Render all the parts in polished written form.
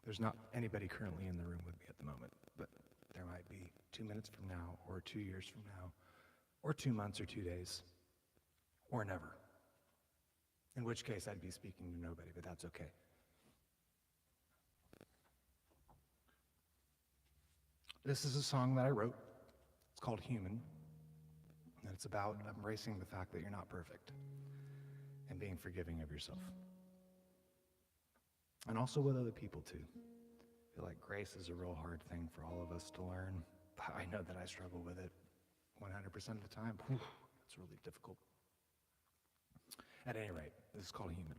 There's not anybody currently in the room with me at the moment, but there might be 2 minutes from now, or 2 years from now, or 2 months, or 2 days, or never. In which case I'd be speaking to nobody, but that's okay. This is a song that I wrote. It's called Human, and it's about embracing the fact that you're not perfect and being forgiving of yourself. And also with other people too. I feel like grace is a real hard thing for all of us to learn. I know that I struggle with it 100% of the time. It's really difficult. At any rate, this is called Human.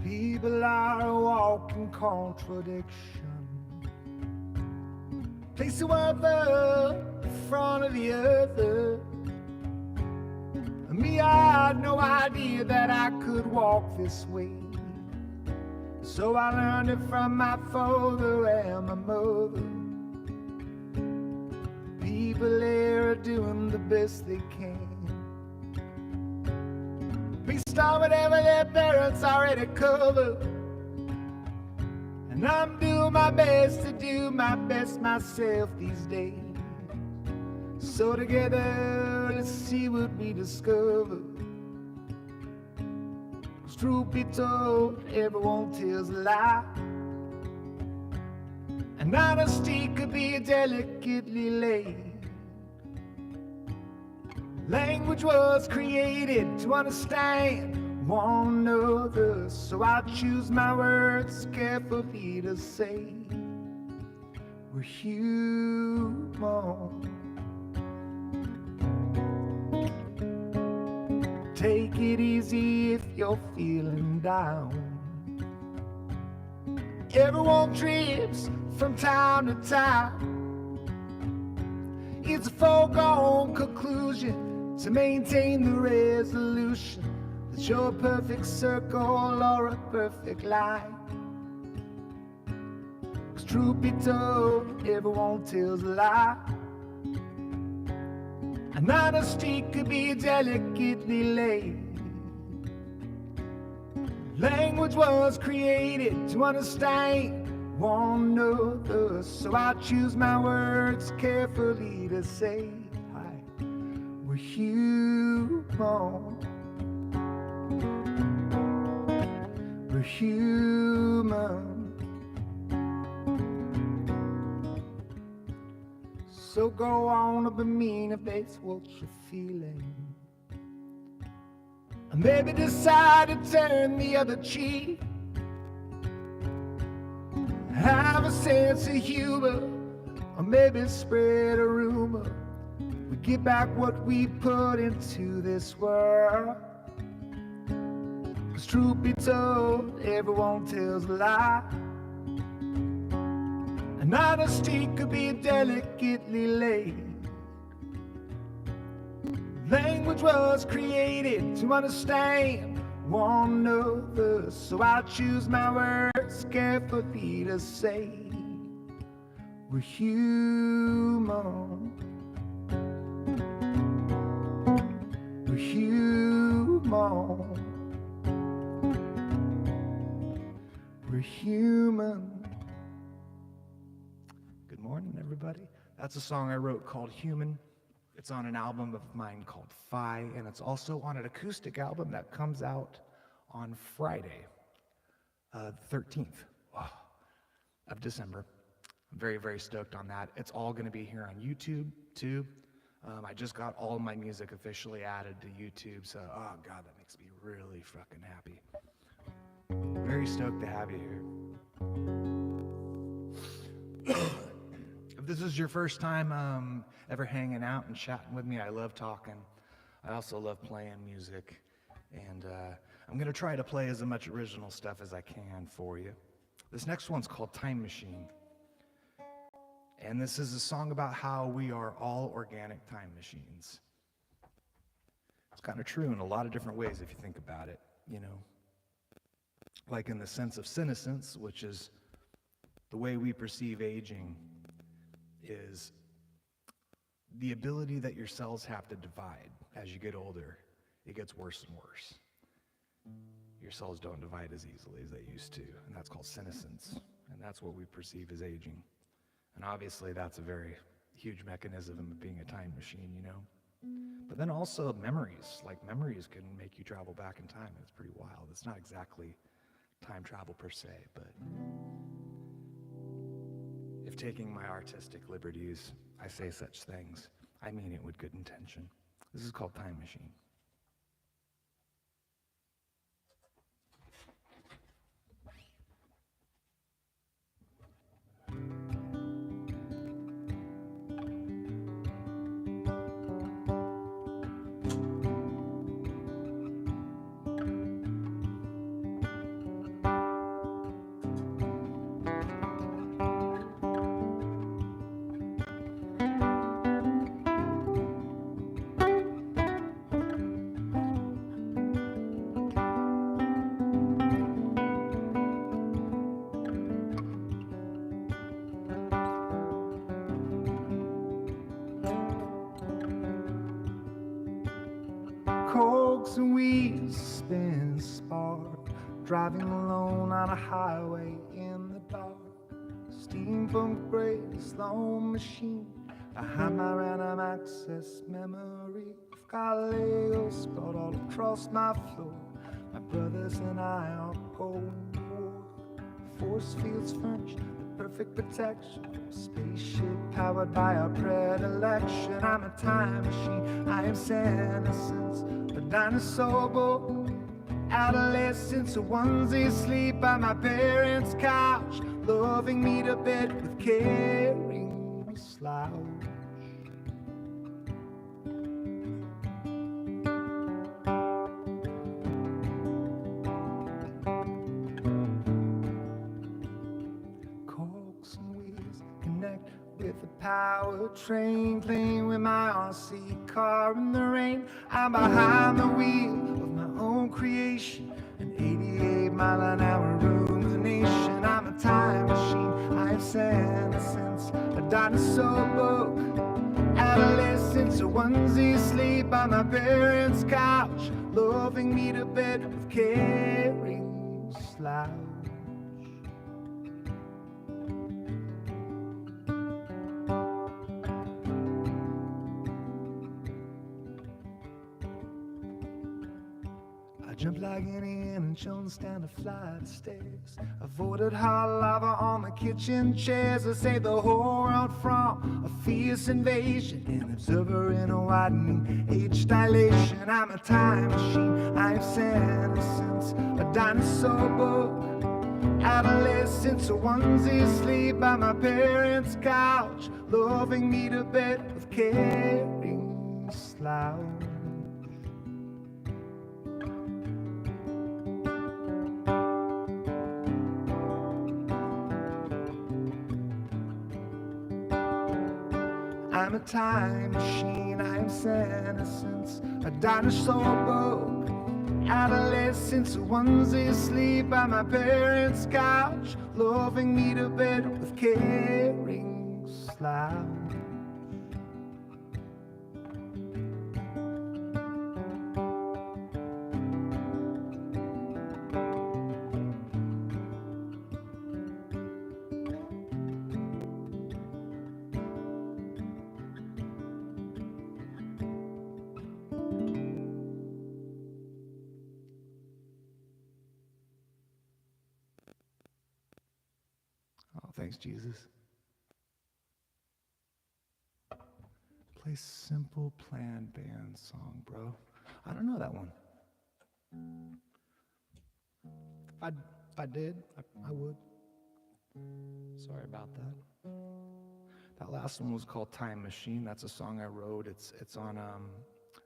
People are a walking contradiction. Place one foot in front of the other. Me, I had no idea that I could walk this way. So I learned it from my father and my mother. People there are doing the best they can, based on whatever their parents already covered. And I'm doing my best to do my best myself these days. So together, let's see what we discover. 'Cause truth be told, everyone tells a lie, and honesty could be delicately laid. Language was created to understand one another, so I choose my words carefully to say we're human. Take it easy if you're feeling down. Everyone trips from time to time. It's a foregone conclusion to maintain the resolution that you're a perfect circle or a perfect line. 'Cause truth be told, everyone tells a lie, and honesty could be delicately laid. Language was created to understand one another, so I choose my words carefully to say, hi, we're human. We're human. So go on to be mean if that's what you're feeling, and maybe decide to turn the other cheek. Have a sense of humor, or maybe spread a rumor. We get back what we put into this world. 'Cause truth be told, everyone tells a lie, and honesty could be delicately laid. Language was created to understand one another, so I choose my words carefully to say we're human. We're human. We're human. Good morning, everybody. That's a song I wrote called Human. It's on an album of mine called Phi, and it's also on an acoustic album that comes out on Friday, 13th of December. I'm very, very stoked on that. It's all going to be here on YouTube, too. I just got all my music officially added to YouTube, so, oh, God, that makes me really fucking happy. Very stoked to have you here. If this is your first time ever hanging out and chatting with me, I love talking. I also love playing music, and I'm going to try to play as much original stuff as I can for you. This next one's called Time Machine, and this is a song about how we are all organic time machines. It's kind of true in a lot of different ways if you think about it, you know. like in the sense of senescence, which is the way we perceive aging, is the ability that your cells have to divide as you get older. It gets worse and worse. Your cells don't divide as easily as they used to, and that's called senescence, and that's what we perceive as aging. And obviously that's a very huge mechanism of being a time machine, you know? But then also memories, like memories can make you travel back in time. It's pretty wild. It's not exactly time travel per se, but if taking my artistic liberties, I say such things, I mean it with good intention. This is called Time Machine. Cogs and wheels spin spark, driving alone on a highway in the dark. Steampunk braid, slow machine, behind my random access memory. I've got Legos sprawled all across my floor. My brothers and I are going to war. Force fields furnish the perfect protection. Spaceship powered by our predilection. I'm a time machine, I am senescence, a dinosaur book. Adolescence, a onesie sleep by my parents' couch, loving me to bed with caring slouch. Cogs and wheels connect with the power train, playing with my RC car in the rain. I'm behind the wheel of my own creation, an 88-mile-an-hour rumination. I'm a time machine, I have senescence, a dinosaur book. Adolescence, a onesie sleep on my parents' couch, loving me to bed with caring slouch. Jumped like an ant and chosen stand a flight of stairs. Avoided hot lava on the kitchen chairs. I saved the whole world from a fierce invasion. An observer in a widening age dilation. I'm a time machine, I have senescence, a dinosaur book. Adolescence, a onesie sleep by my parents' couch, loving me to bed with caring slouch. I'm a time machine, I'm senescence, a dinosaur book. Adolescence, a onesie sleep by my parents' couch, loving me to bed with caring slouch. Thanks, Jesus. Play Simple Plan Band song, bro. I don't know that one. If I did, I would. Sorry about that. That last one was called Time Machine. That's a song I wrote. It's on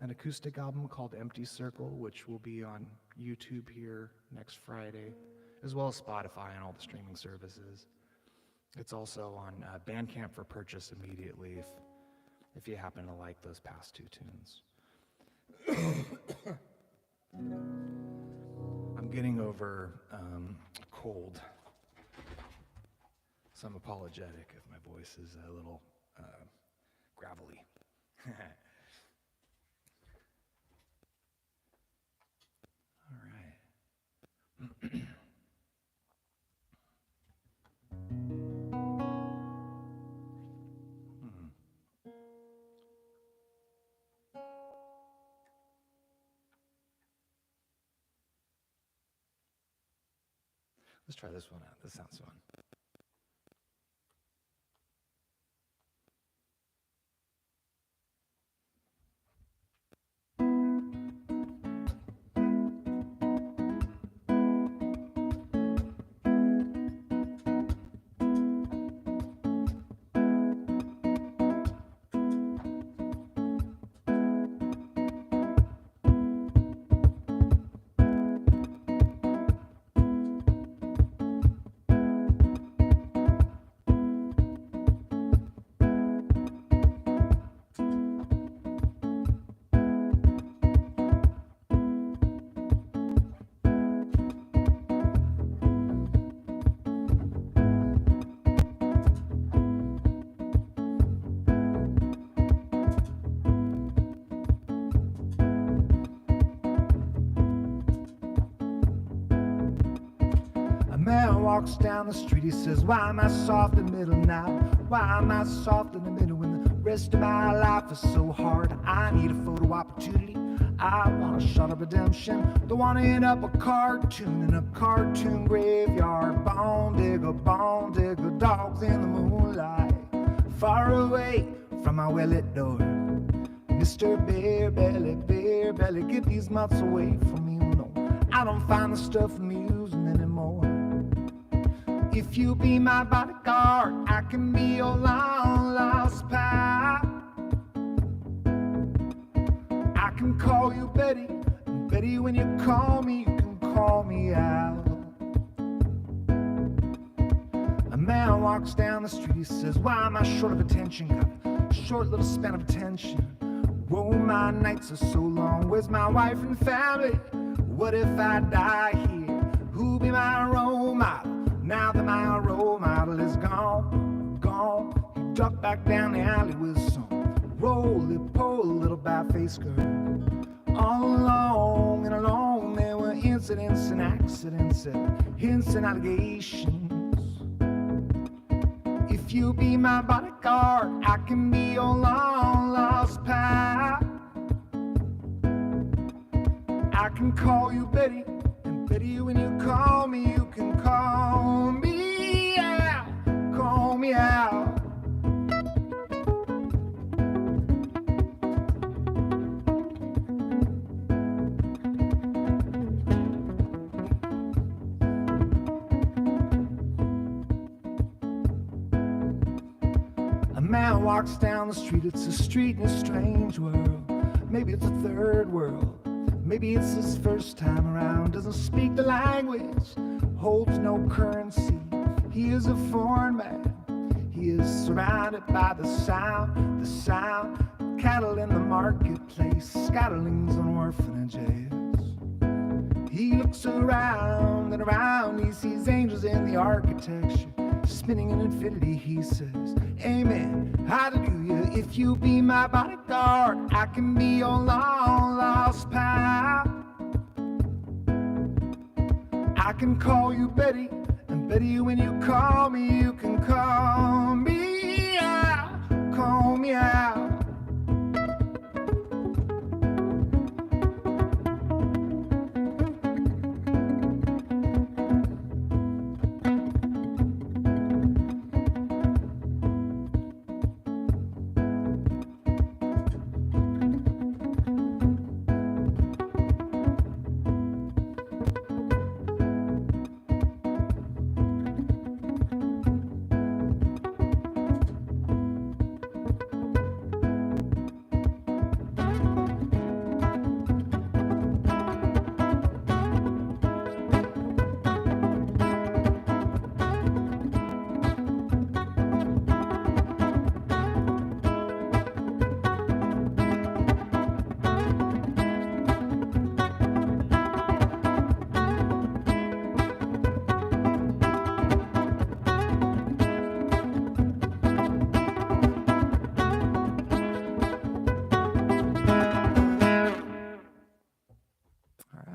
an acoustic album called Empty Circle, which will be on YouTube here next Friday, as well as Spotify and all the streaming services. It's also on Bandcamp for purchase immediately if you happen to like those past two tunes. I'm getting over a cold, so I'm apologetic if my voice is a little gravelly. All right. Let's try this one out. This sounds fun. Man walks down the street, he says, why am I soft in the middle now? Why am I soft in the middle when the rest of my life is so hard? I need a photo opportunity, I want a shot of redemption. Don't want to end up a cartoon in a cartoon graveyard. Bone digger, dogs in the moonlight, far away from my well-lit door. Mr. Bear Belly, get these mutts away from me. No, I don't find the stuff amusing anymore. If you be my bodyguard, I can be your long lost pal. I can call you Betty, and Betty, when you call me, you can call me out. A man walks down the street, he says, why am I short of attention? Got a short little span of attention. Whoa, my nights are so long, where's my wife and family? What if I die here? Who'll be my role model? Now that my role model is gone, he ducked back down the alley with some roly-poly little bat-faced girl. All along and along there were incidents and accidents and hints and allegations. If you be my bodyguard, I can be your long-lost pal. I can call you Betty, and Betty, when you call me, you can call me out, call me out. A man walks down the street, it's a street in a strange world. Maybe it's a third world. Maybe it's his first time around, doesn't speak the language, holds no currency. He is a foreign man. He is surrounded by the sound, cattle in the marketplace, scatterlings and orphanages. He looks around and around, he sees angels in the architecture, spinning in infinity. He says, amen, hallelujah. If you be my bodyguard, I can be your long lost pal. I can call you Betty, and Betty, when you call me, you can call me out, call me out.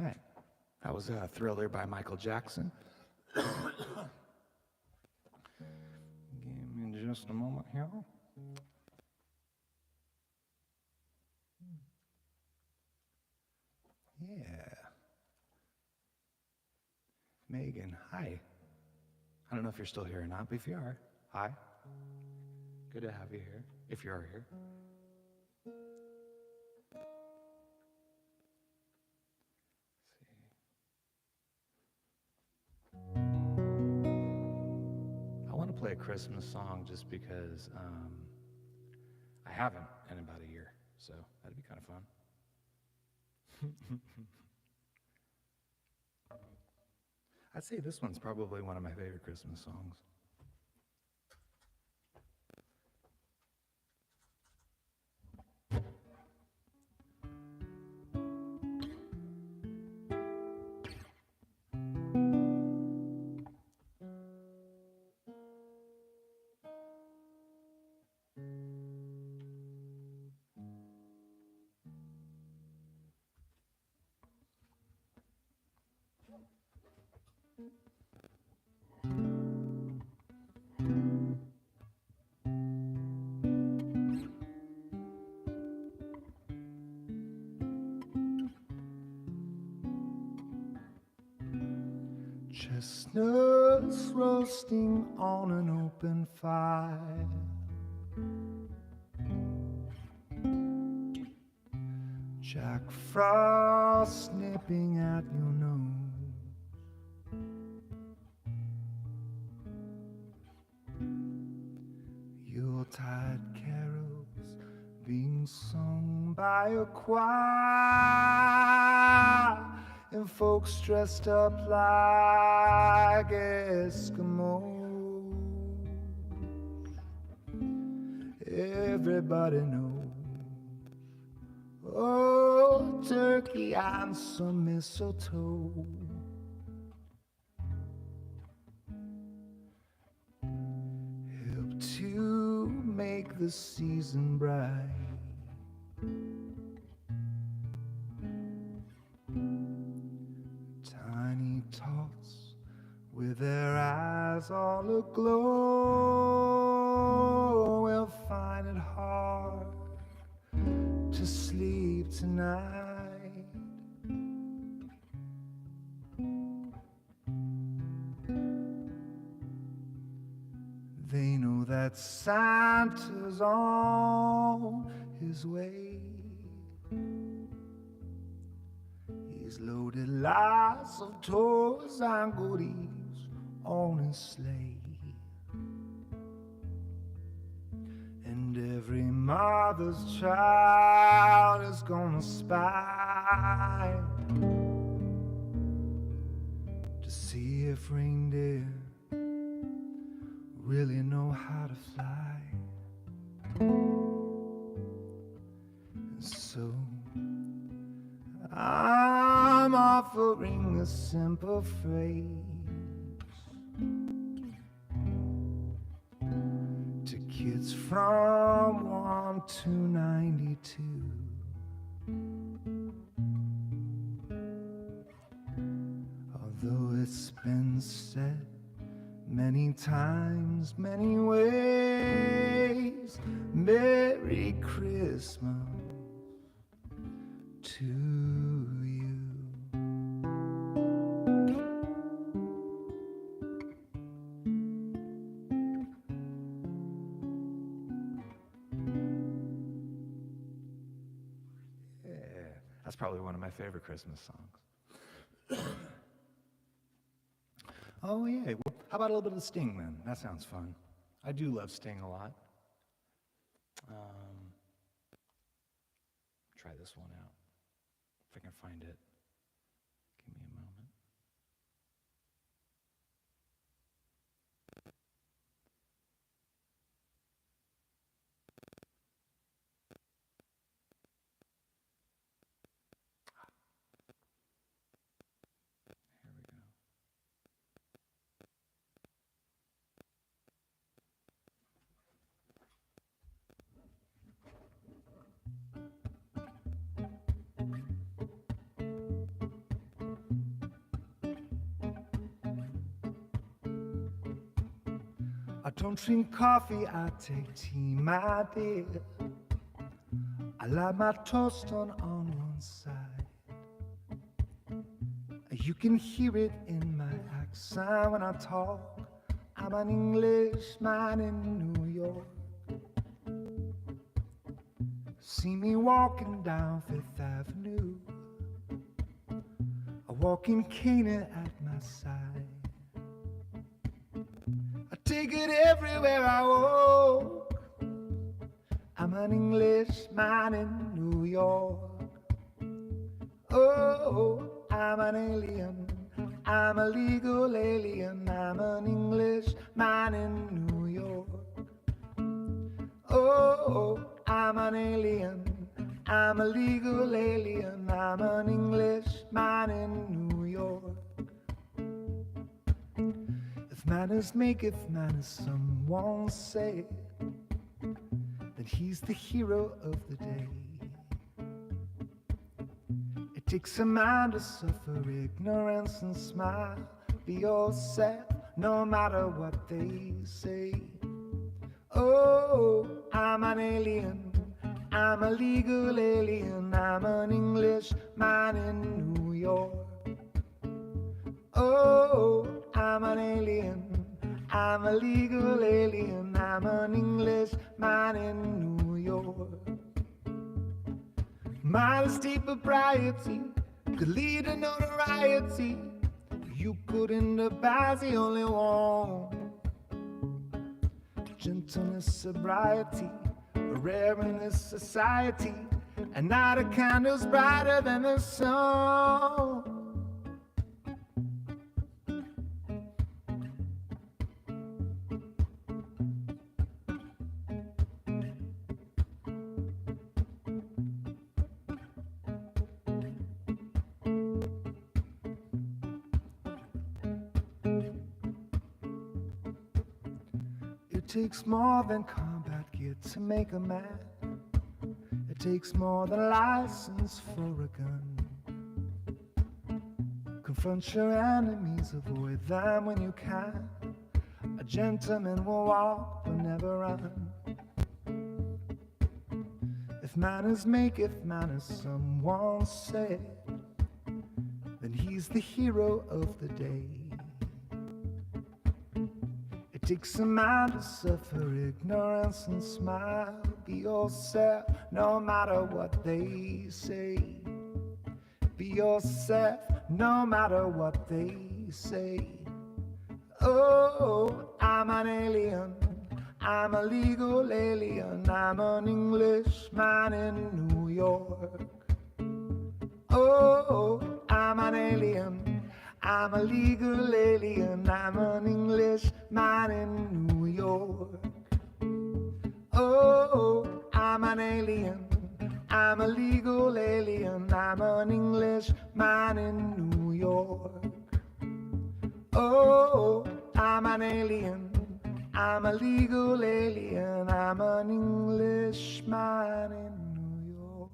right. That was Thriller by Michael Jackson. Give me just a moment here. Yeah. Megan, hi. I don't know if you're still here or not, but if you are, hi. Good to have you here, if you are here. I want to play a Christmas song just because I haven't in about a year, so that'd be kind of fun. I'd say this one's probably one of my favorite Christmas songs. Chestnuts roasting on an open fire, Jack Frost nipping at your nose, Yuletide carols being sung by a choir, and folks dressed up like Eskimos. Everybody knows, oh, turkey and some mistletoe help to make the season bright. Tiny tots with their eyes all aglow will find it hard to sleep tonight. They know that Santa's on his way. He's loaded lots of toys and goodies on his sleigh, and every mother's child is gonna spy to see if reindeer really know how to fly. And so I'm offering a simple phrase to kids from 1 to 92. Although it's been said many times, many ways, Merry Christmas to you. Yeah, that's probably one of my favorite Christmas songs. Oh yeah, well, how about a little bit of Sting then? That sounds fun. I do love Sting a lot. Try this one out, if I can find it. Give me a moment. Here we go. I don't drink coffee, I take tea, my dear. I like my toast on one side. You can hear it in my accent when I talk. I'm an Englishman in New York. See me walking down Fifth Avenue, a walking cane at my side. I take it everywhere I walk. I'm an Englishman in New York. Oh, I'm an alien, I'm a legal alien, I'm an Englishman in New York. Oh, I'm an alien, I'm a legal alien, I'm an Englishman in New York. If manners maketh manners, someone say, then he's the hero of the day. It takes a man to suffer ignorance and smile. Be yourself, no matter what they say. Oh, I'm an alien, I'm a legal alien, I'm an Englishman in New York. Oh, I'm an alien, I'm a legal alien, I'm an Englishman in New York. Modesty, propriety could lead to notoriety. You couldn't abide the only one. Gentleness, sobriety, rare in this society, and not a candle's brighter than the sun. It takes more than combat gear to make a man. It takes more than a license for a gun. Confront your enemies, avoid them when you can. A gentleman will walk, will never run. If manners maketh manners, someone said, then he's the hero of the day. It takes a man to suffer ignorance and smile. Be yourself, no matter what they say. Be yourself, no matter what they say. Oh, I'm an alien, I'm a legal alien, I'm an Englishman in New York. Oh, I'm an alien, I'm a legal alien, I'm an Englishman in New York. Oh, I'm an alien, I'm a legal alien, I'm an Englishman in New York. Oh, I'm an alien, I'm a legal alien, I'm an Englishman in New York.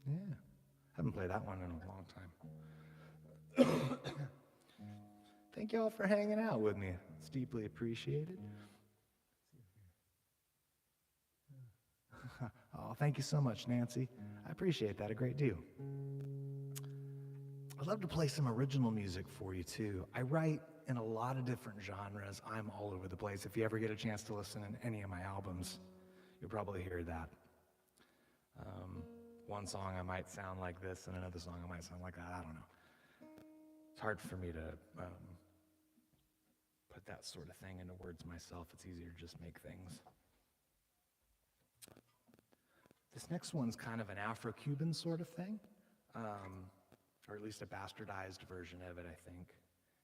Yeah, haven't played that one in a long time. Thank you all for hanging out with me. It's deeply appreciated. Oh, thank you so much, Nancy. I appreciate that a great deal. I'd love to play some original music for you, too. I write in a lot of different genres. I'm all over the place. If you ever get a chance to listen to any of my albums, you'll probably hear that. One song I might sound like this, and another song I might sound like that. I don't know. It's hard for me to put that sort of thing into words myself. It's easier to just make things. This next one's kind of an Afro-Cuban sort of thing, or at least a bastardized version of it, I think.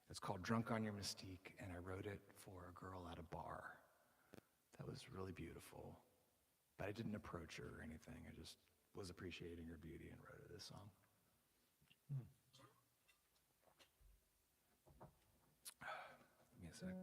It's called Drunk on Your Mystique, and I wrote it for a girl at a bar. That was really beautiful, but I didn't approach her or anything. I just was appreciating her beauty and wrote her this song. Give me a sec.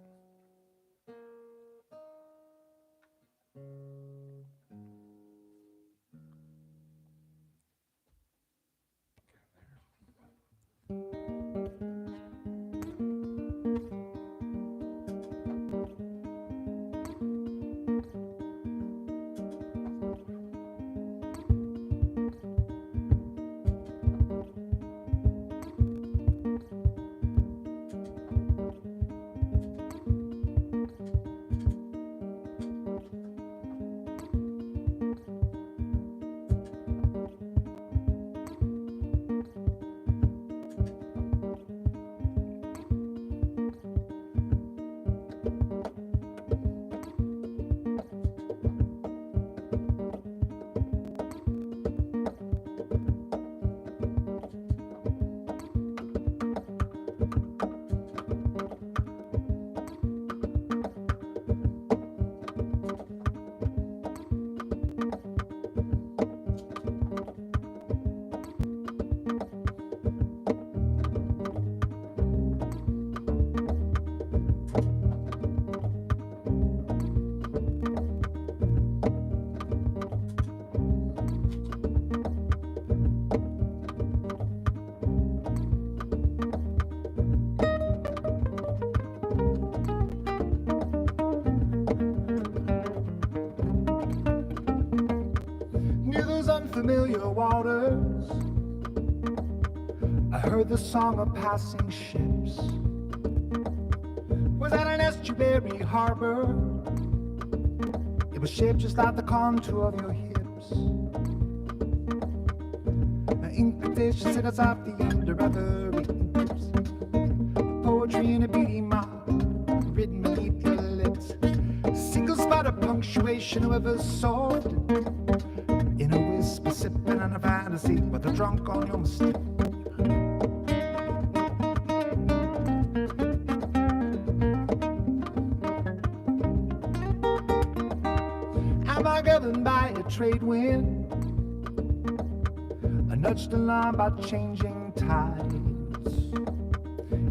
clear waters. I heard the song of passing ships. Was at an estuary harbor. It was shaped just like the contour of your hips. An incantation set us off the under every eclipse. Poetry in a beady mob, written beneath your lips. Single spot of punctuation, however soft. In a whisper, sipping on a fantasy, with a drunk on your mistake. Am I governed by a trade wind? I nudged along by changing tides.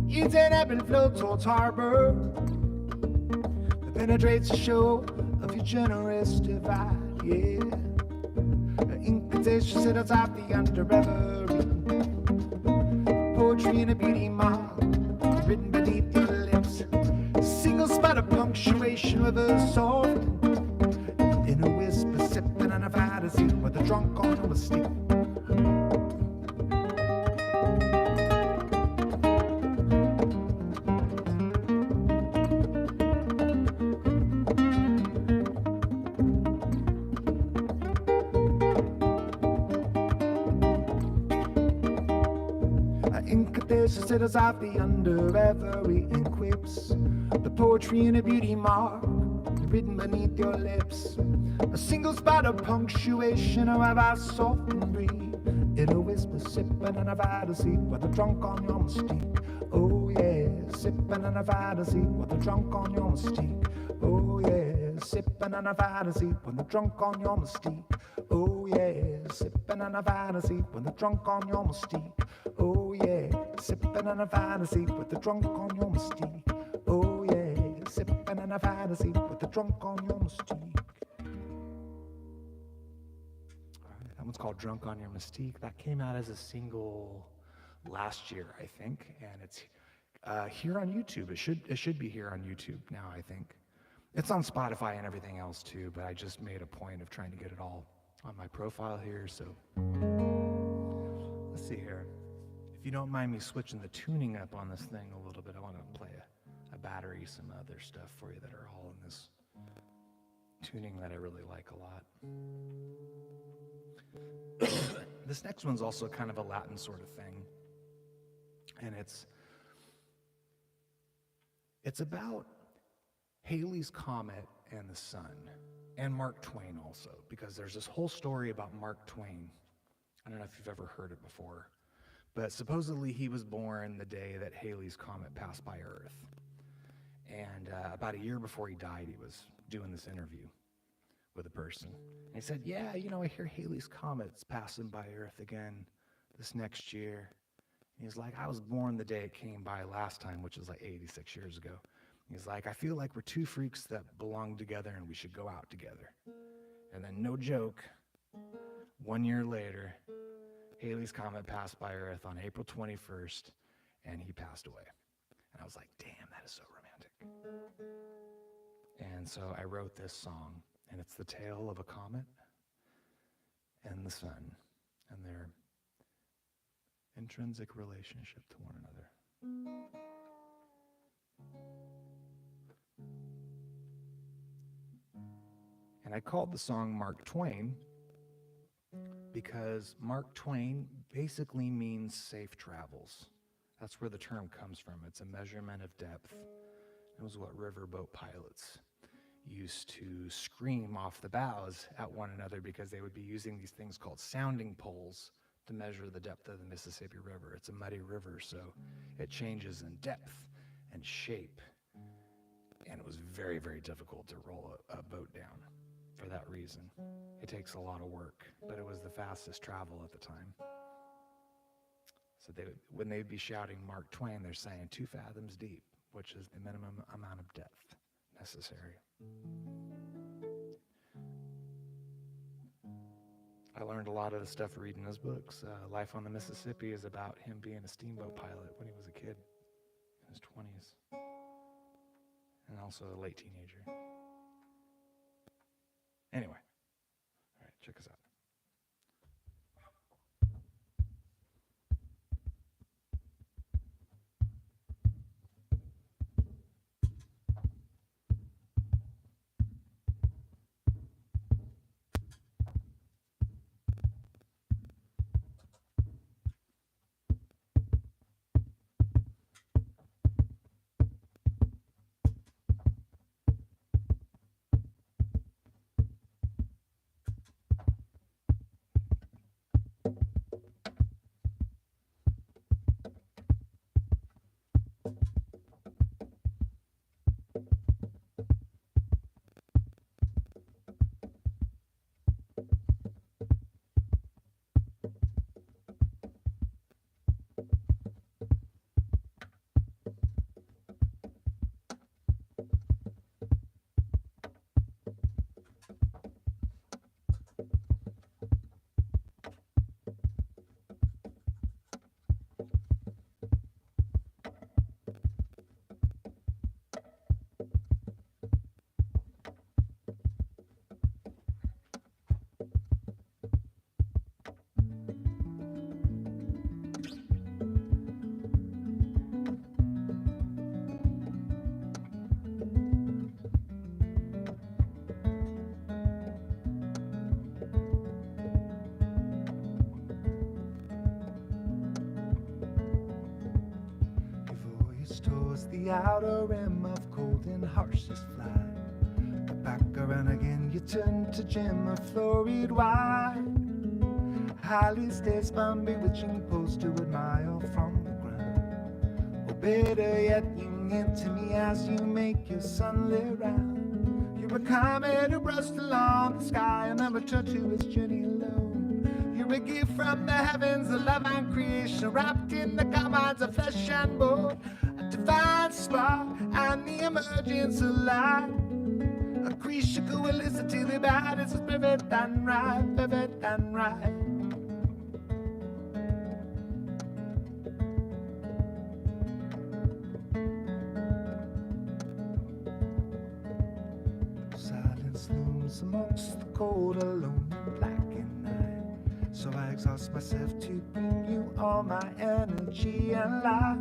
It's an ebb and flow towards harbor that penetrates the shore of your generous divide, yeah. The incantation set us off the under every poetry in a beauty mob, written beneath your lips. Single spot of punctuation with a soft. In a whisper, sipping on a fantasy with a drunk on a mistake. Incantation set us off the under every quips. The poetry in a beauty mark, written beneath your lips. A single spot of punctuation, however I soft and breathe. In a whisper, sipping on a fantasy with a drunk on your mystique. Oh yeah, sipping on a fantasy with a drunk on your mystique. Oh yeah, sipping on a fantasy with a drunk on your mystique. Oh yeah, sipping on a fantasy with a drunk on your mystique. Oh yeah, sipping on a fantasy with a drunk on your mystique. Oh yeah, sipping on a fantasy with a drunk on your mystique. That one's called Drunk on Your Mystique. That came out as a single last year, I think, and it's here on YouTube. It should be here on YouTube now, I think. It's on Spotify and everything else too, but I just made a point of trying to get it all on my profile here, so let's see here. If you don't mind me switching the tuning up on this thing a little bit, I want to play a battery, some other stuff for you that are all in this tuning that I really like a lot. This next one's also kind of a Latin sort of thing, and it's about Halley's Comet and the sun, and Mark Twain also, because there's this whole story about Mark Twain. I don't know if you've ever heard it before, but supposedly he was born the day that Halley's Comet passed by Earth. And about a year before he died, he was doing this interview with a person. And he said, yeah, I hear Halley's Comet's passing by Earth again this next year. And he's like, I was born the day it came by last time, which is like 86 years ago. He's like, I feel like we're two freaks that belong together and we should go out together. And then, no joke, 1 year later, Halley's Comet passed by Earth on April 21st, and he passed away. And I was like, damn, that is so romantic. And so I wrote this song, and it's the tale of a comet and the sun and their intrinsic relationship to one another. And I called the song Mark Twain because Mark Twain basically means safe travels. That's where the term comes from. It's a measurement of depth. It was what riverboat pilots used to scream off the bows at one another because they would be using these things called sounding poles to measure the depth of the Mississippi River. It's a muddy river, so it changes in depth and shape. And it was very, very difficult to roll a boat down for that reason. It takes a lot of work, but it was the fastest travel at the time. So when they'd be shouting Mark Twain, they're saying 2 fathoms deep, which is the minimum amount of depth necessary. I learned a lot of the stuff reading his books. Life on the Mississippi is about him being a steamboat pilot when he was a kid in his 20s, and also a late teenager. Anyway, all right, check us out. Marches towards the outer rim of cold and harshest fly. Back around again, you turn to Jim, a florid wide. Highly stays from bewitching pose to admire from the ground. Or better yet, you enter me as you make your sunlit round. You're a comet who brushed along the sky and then returned to his journey alone. You're a gift from the heavens, a love and creation, wrapped in the confines of flesh and bone. A divine spark and the emergence of light. A creature who will listen to the bad, it's perfect and right, perfect and right. Silence looms amongst the cold, alone and black and night. So I exhaust myself to bring you all my energy and light.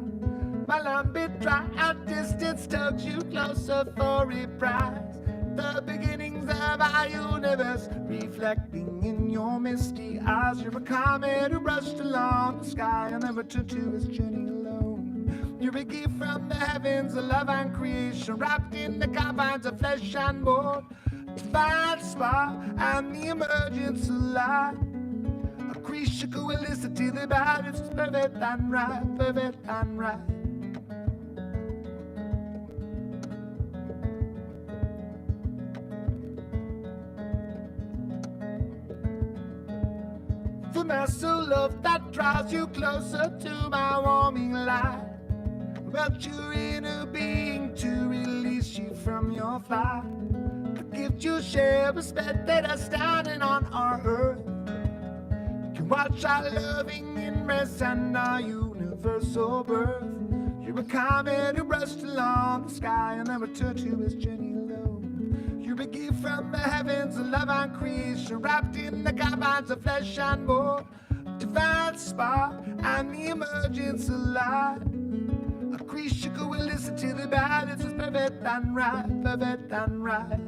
My lump bit dry at distance tugs you closer for a prize. The beginnings of our universe reflecting in your misty eyes. You're a comet who brushed along the sky and then returned to his journey alone. You're a gift from the heavens, a love and creation, wrapped in the confines of flesh and bone. Divine spark and the emergence of light. A creature who will listen to the bad, it's perfect and right, perfect and right. The master love that draws you closer to my warming light. Melt your inner being to release you from your flight. The gift you share, respect that are standing on our earth. You can watch our loving in rest and our universal birth. You're a comet who brushed along the sky and then returned to his journey alone. You're a gift from the heavens, a love and creation, wrapped in the confines of flesh and bone. Divine spark and the emergence of light. A creature who will listen to the bad, it's perfect and right, perfect and right.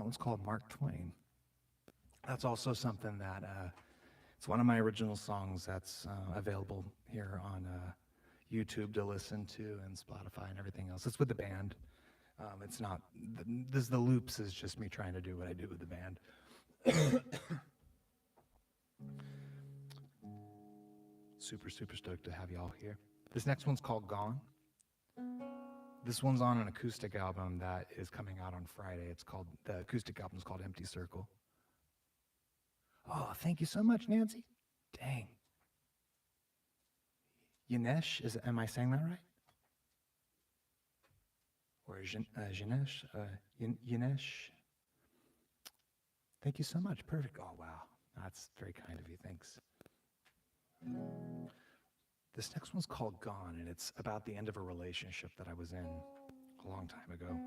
That one's called Mark Twain. That's also something that, it's one of my original songs that's available here on YouTube to listen to and Spotify and everything else. It's with the band. It's not, the loops is just me trying to do what I do with the band. Super stoked to have y'all here. This next one's called Gone. This one's on an acoustic album that is coming out on Friday. The acoustic album's called Empty Circle. Oh, thank you so much, Nancy. Dang. Yanesh, am I saying that right? Or Yanesh? Yanesh? Thank you so much. Perfect. Oh, wow. That's very kind of you. Thanks. This next one's called Gone, and it's about the end of a relationship that I was in a long time ago.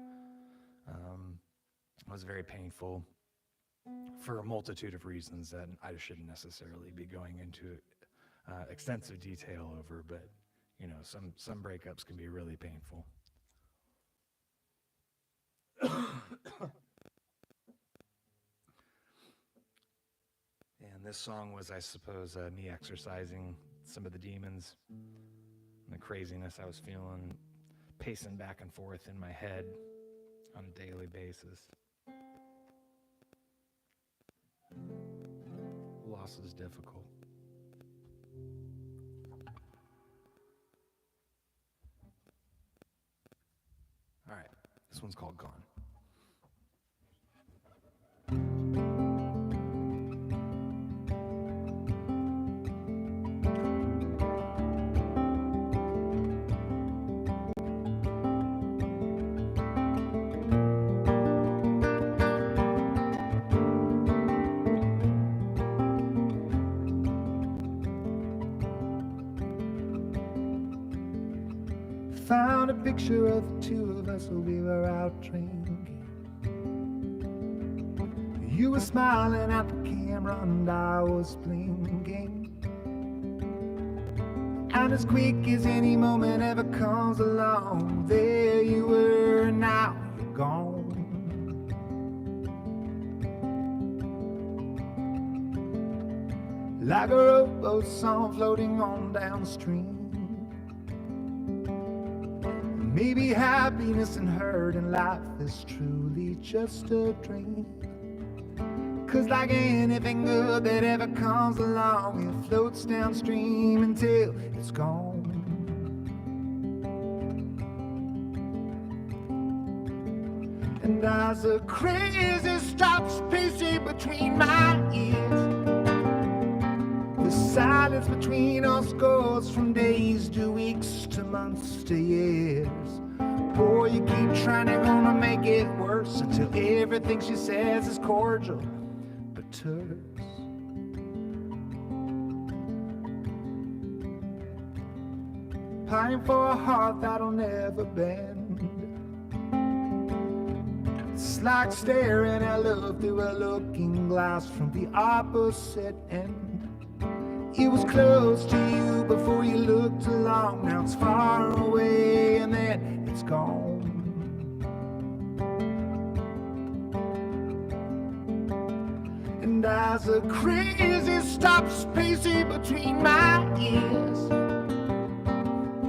It was very painful for a multitude of reasons that I shouldn't necessarily be going into extensive detail over, but you know, some breakups can be really painful. And this song was, I suppose, me exercising some of the demons and the craziness I was feeling, pacing back and forth in my head on a daily basis. Loss is difficult. All right, this one's called Gone. Found a picture of the two of us when we were out drinking. You were smiling at the camera and I was blinking. And as quick as any moment ever comes along, there you were, now you're gone. Like a rowboat song floating on downstream. Maybe happiness and hurt in life is truly just a dream. 'Cause like anything good that ever comes along, it floats downstream until it's gone. And as a crazy stops pacing between my ears, the silence between us goes from days to weeks to months to years. Boy, you keep trying to gonna make it worse until everything she says is cordial but terse. Pine for a heart that'll never bend. It's like staring at love through a looking glass from the opposite end. It was close to you before you looked along. Now it's far away and then it's gone. And as a crazy stops pacing between my ears,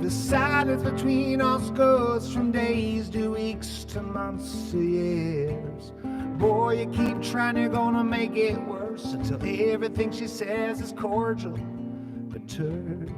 the silence between us goes from days to weeks to months to years. Boy, you keep trying to gonna make it worse until everything she says is cordial but terse.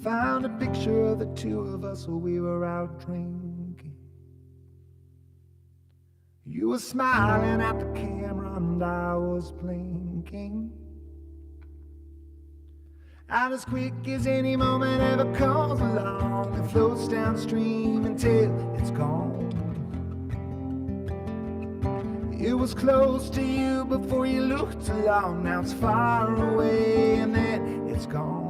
Found a picture of the two of us while we were out drinking. You were smiling at the camera and I was blinking. And as quick as any moment ever comes along, it floats downstream until it's gone. It was close to you before you looked along. Now it's far away and then it's gone.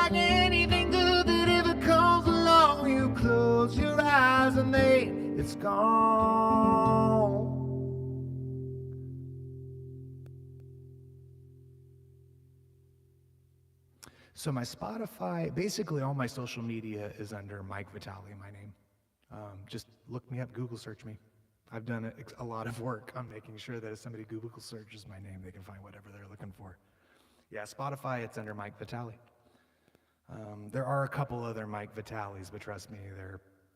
like anything good that ever comes along. You close your eyes and then it's gone. So my Spotify, basically all my social media is under Mike Vitale, my name. Just look me up, Google search me. I've done a lot of work on making sure that if somebody Google searches my name, they can find whatever they're looking for. Yeah, Spotify, it's under Mike Vitale. There are a couple other Mike Vitales, but trust me,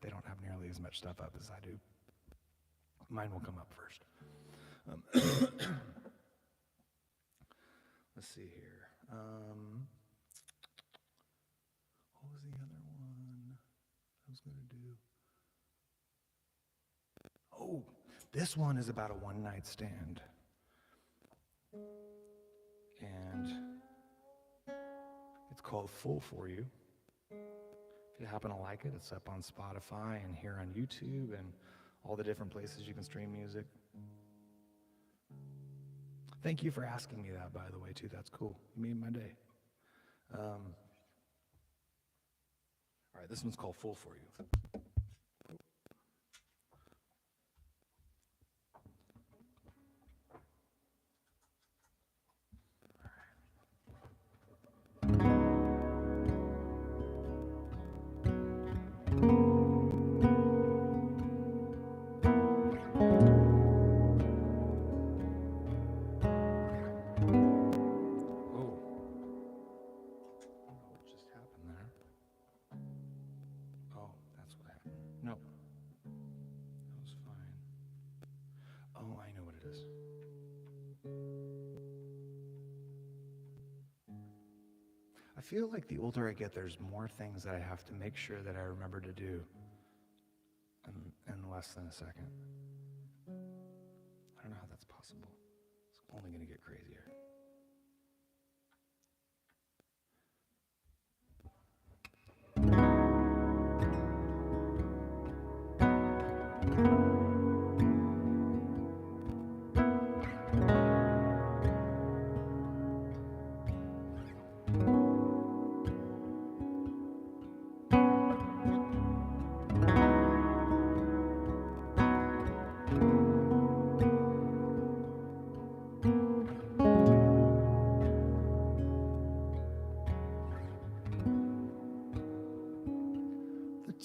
they don't have nearly as much stuff up as I do. Mine will come up first. Let's see here. What was the other one I was going to do? Oh, this one is about a one-night stand. And it's called Full For You. If you happen to like it, it's up on Spotify and here on YouTube and all the different places you can stream music. Thank you for asking me that, by the way, too. That's cool. You made my day. All right, this one's called Full For You. I feel like the older I get, there's more things that I have to make sure that I remember to do in less than a second. I don't know how that's possible. It's only going to get crazier.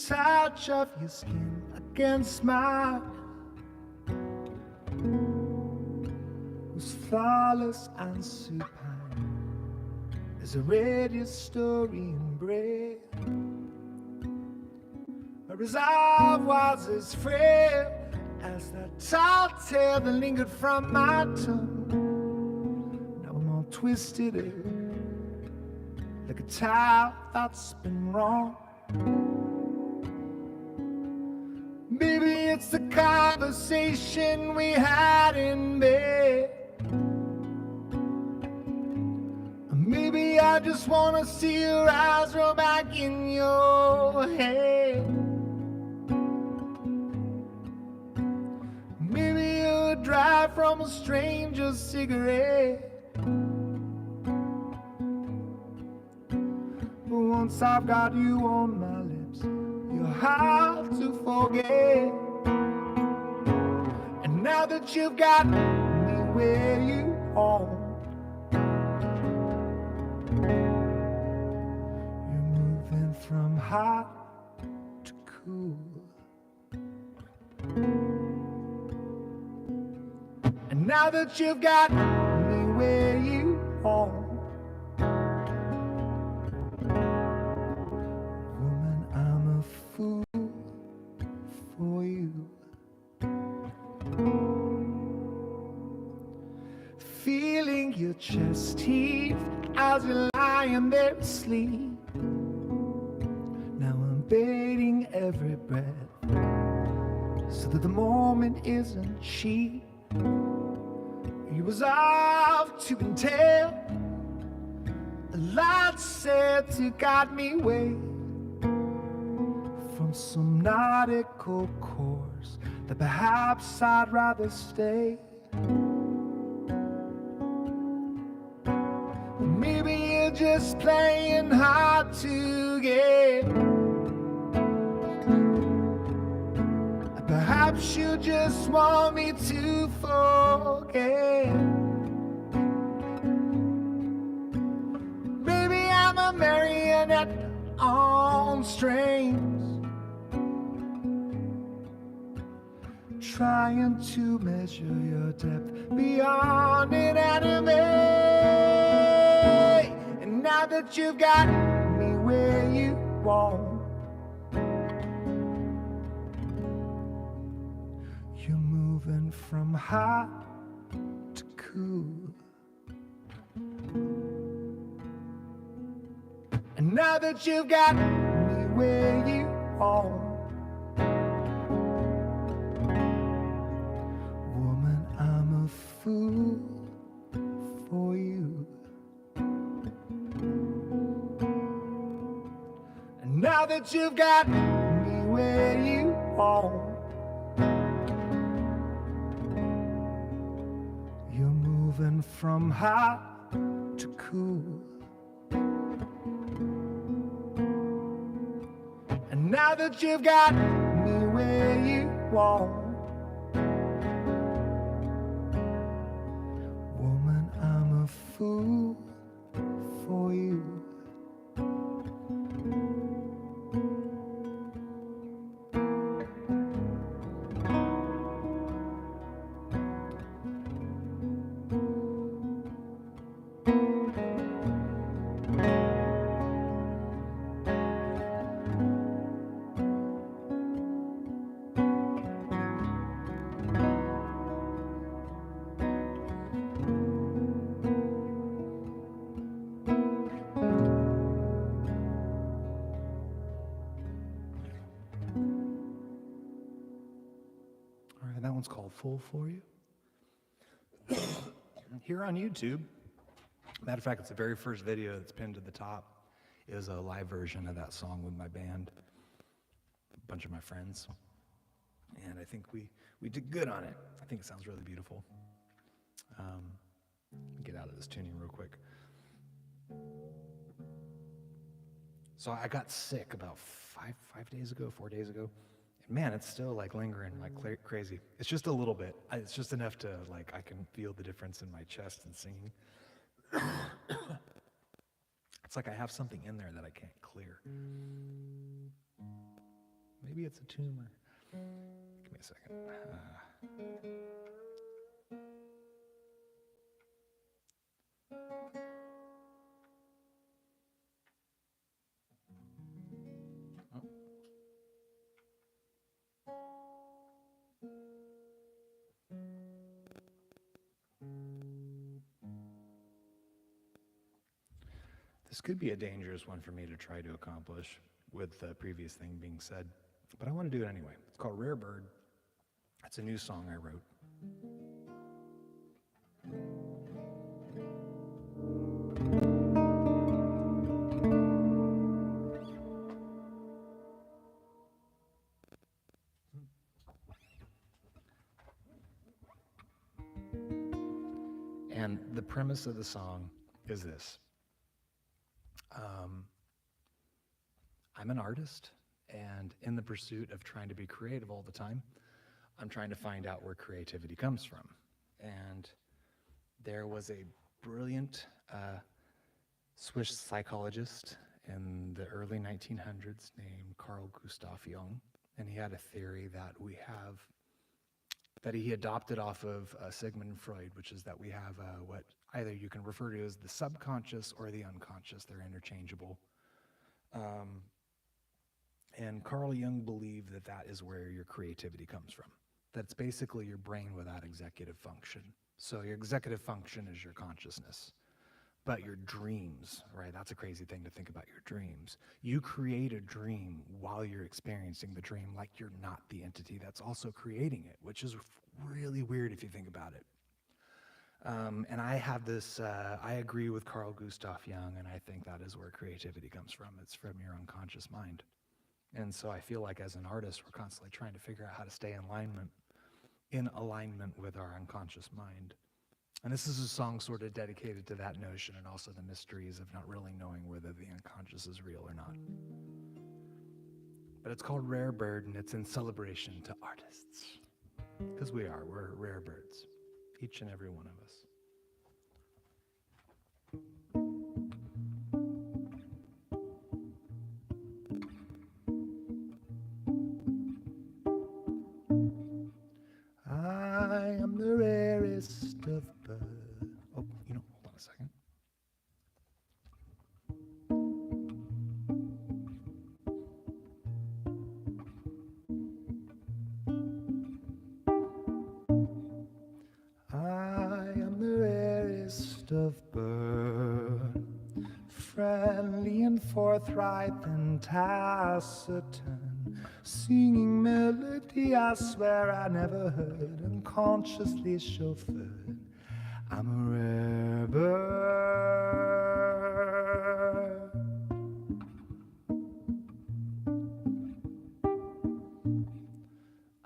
Touch of your skin against mine was flawless and supine as I read your story in breath. My resolve was as frail as that tall tale that lingered from my tongue. Now I'm all twisted like a towel that's been wrong. Maybe it's the conversation we had in bed. Maybe I just wanna see your eyes roll back in your head. Maybe you're dry from a stranger's cigarette. But once I've got you on my lips, you're hard to forget. And now that you've got me where you are, you're moving from hot to cool. And now that you've got me where you are, your chest heave as you're lying there asleep. Now I'm baiting every breath so that the moment isn't cheap. You resolve to entail a lot said to guide me away from some nautical course that perhaps I'd rather stay. just playing hard to get. Perhaps you just want me to forget. Maybe I'm a marionette on strings, trying to measure your depth beyond inanimate. And now that you've got me where you want, you're moving from hot to cool. And now that you've got me where you want, woman, I'm a fool for you. And now that you've got me where you want, you're moving from hot to cool. And now that you've got me where you want, woman, I'm a fool for you. That one's called Full For You. Here on YouTube, matter of fact, it's the very first video that's pinned to the top, is a live version of that song with my band, a bunch of my friends. And I think we did good on it. I think it sounds really beautiful. Get out of this tuning real quick. So I got sick about 4 days ago. Man, it's still like lingering like crazy. It's just a little bit. It's just enough to like I can feel the difference in my chest and singing. It's like I have something in there that I can't clear. Maybe it's a tumor. Give me a second. This could be a dangerous one for me to try to accomplish with the previous thing being said, but I want to do it anyway. It's called Rare Bird. It's a new song I wrote. And the premise of the song is this. I'm an artist, and in the pursuit of trying to be creative all the time, I'm trying to find out where creativity comes from. And there was a brilliant Swiss psychologist in the early 1900s named Carl Gustav Jung, and he had a theory that he adopted off of Sigmund Freud, which is that we have what either you can refer to as the subconscious or the unconscious. They're interchangeable. And Carl Jung believed that that is where your creativity comes from. That's basically your brain without executive function. So your executive function is your consciousness. But your dreams, right? That's a crazy thing to think about, your dreams. You create a dream while you're experiencing the dream, like you're not the entity that's also creating it, which is really weird if you think about it. And I have this, I agree with Carl Gustav Jung, and I think that is where creativity comes from. It's from your unconscious mind. And so I feel like as an artist, we're constantly trying to figure out how to stay in alignment with our unconscious mind. And this is a song sort of dedicated to that notion and also the mysteries of not really knowing whether the unconscious is real or not. But it's called Rare Bird, and it's in celebration to artists. Because we're rare birds, each and every one of us. I am the rarest of birds. Oh, hold on a second. I am the rarest of birds, friendly and forthright and taciturn, singing melody I swear I never heard, unconsciously chauffeured. I'm a rare bird.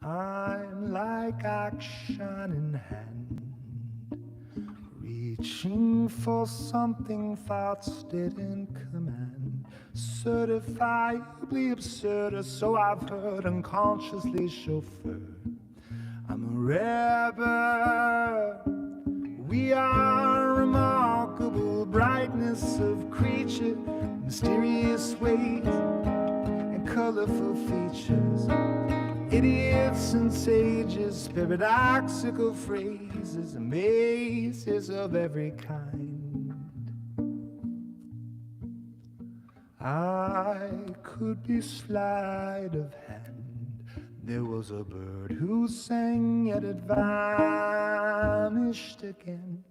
I'm like action in hand, reaching for something thoughts didn't command, certifiably absurd, or so I've heard, unconsciously chauffeured. I'm a rare bird. We are remarkable brightness of creature, mysterious ways and colorful features, idiots and sages, paradoxical phrases, mazes of every kind. I could be sleight of hand. There was a bird who sang, yet it vanished again.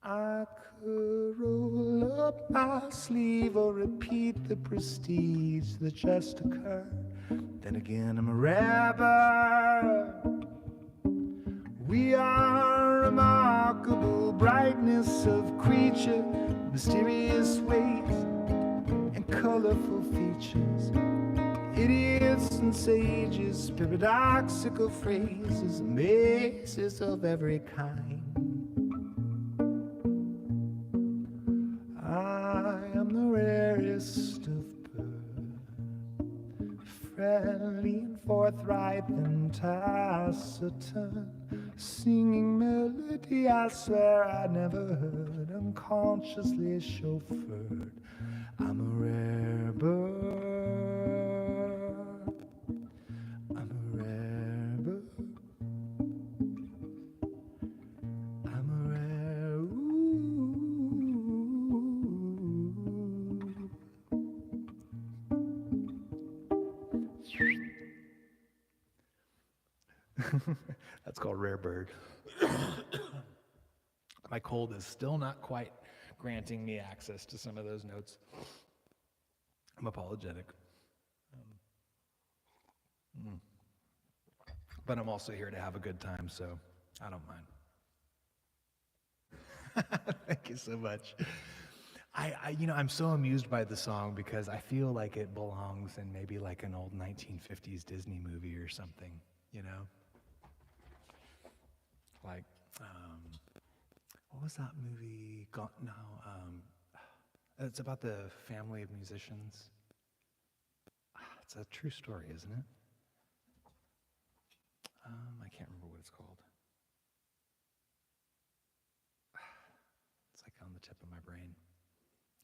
I could roll up my sleeve or repeat the prestige that just occurred. Then again, I'm a rare bird. We are remarkable brightness of creature, mysterious ways and colorful features, idiots and sages, paradoxical phrases, mazes of every kind. I am the rarest of birds, friendly and forthright and taciturn, singing melody I swear I never heard, unconsciously chauffeured. I'm a rare bird. I'm a rare bird. I'm a rare That's called Rare Bird. My cold is still not quite granting me access to some of those notes. I'm apologetic. But I'm also here to have a good time, so I don't mind. Thank you so much. I'm so amused by the song because I feel like it belongs in maybe like an old 1950s Disney movie or something, Like, what was that movie? It's about the family of musicians. It's a true story, isn't it? I can't remember what it's called. It's like on the tip of my brain.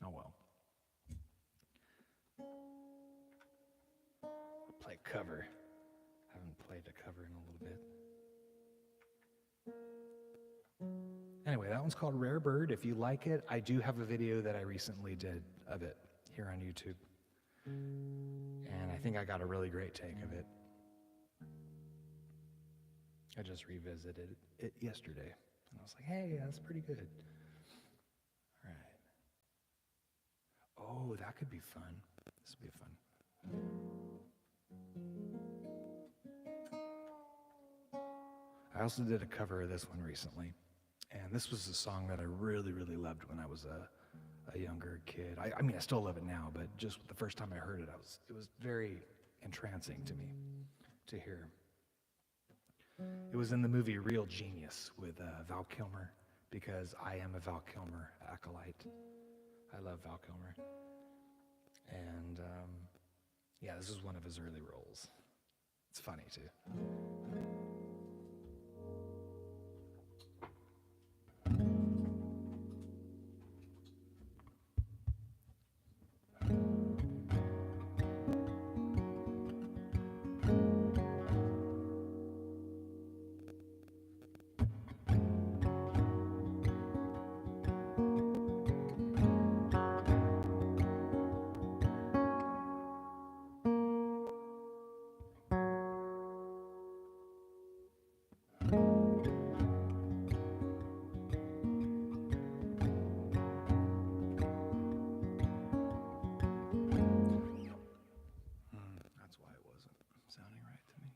Oh well. I'll play cover. I haven't played a cover in a little bit. Anyway, that one's called Rare Bird. If you like it, I do have a video that I recently did of it here on YouTube. And I think I got a really great take of it. I just revisited it yesterday. And I was like, hey, that's pretty good. All right. Oh, that could be fun. This would be fun. I also did a cover of this one recently. And this was a song that I really, really loved when I was a younger kid. I mean, I still love it now, but just the first time I heard it, it was very entrancing to me to hear. It was in the movie Real Genius with Val Kilmer, because I am a Val Kilmer acolyte. I love Val Kilmer. And yeah, this is one of his early roles. It's funny too. That's why it wasn't sounding right to me.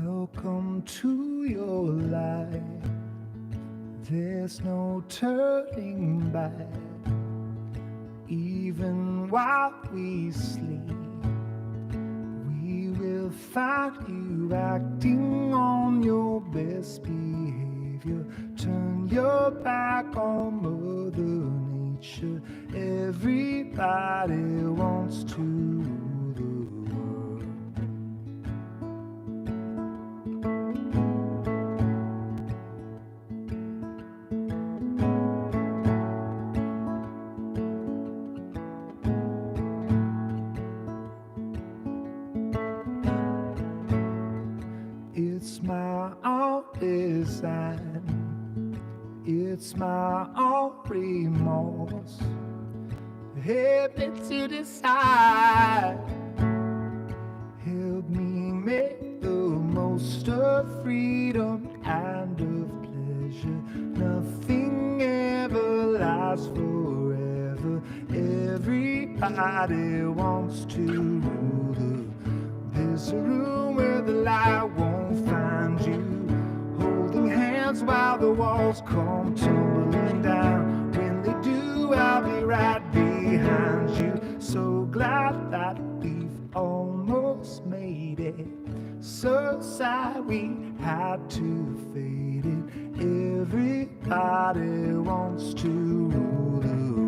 Welcome to your life. There's no turning back. Even while we sleep, we will find you acting on your best behavior. Turn your back on Mother Nature. Everybody wants to rule the world. It's my own design. It's my own remorse. Help me to decide. Help me make the most of freedom and of pleasure. Nothing ever lasts forever. Everybody wants to rule the. There's a room where the light won't find you. Holding hands while the walls come tumbling down. When they do, I'll be right behind you. So glad that we've almost made it. So sad we had to fade it. Everybody wants to rule the world.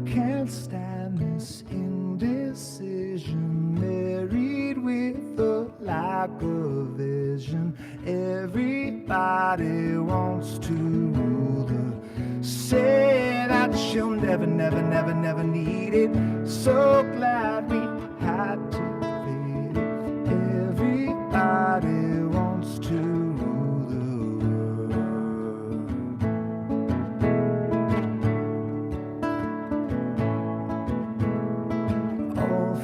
Can't stand this indecision, married with a lack of vision. Everybody wants to rule the. Say that she'll never, never, never, never need it. So glad we had to fade it. Everybody wants to rule the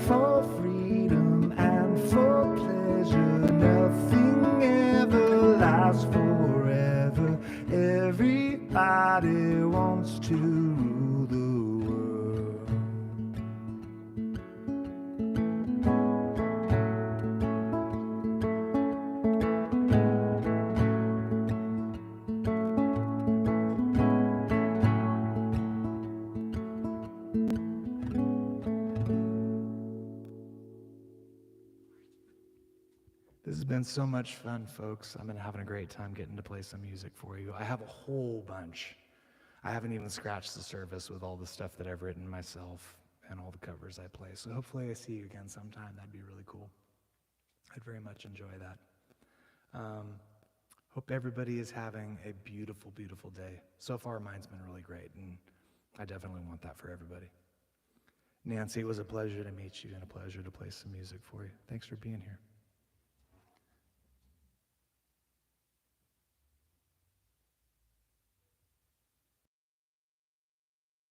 for freedom and for pleasure. Nothing ever lasts forever. Everybody wants to rule the world. This has been so much fun, folks. I've been having a great time getting to play some music for you. I have a whole bunch. I haven't even scratched the surface with all the stuff that I've written myself and all the covers I play. So hopefully I see you again sometime. That'd be really cool. I'd very much enjoy that. Hope everybody is having a beautiful, beautiful day. So far, mine's been really great, and I definitely want that for everybody. Nancy, it was a pleasure to meet you and a pleasure to play some music for you. Thanks for being here.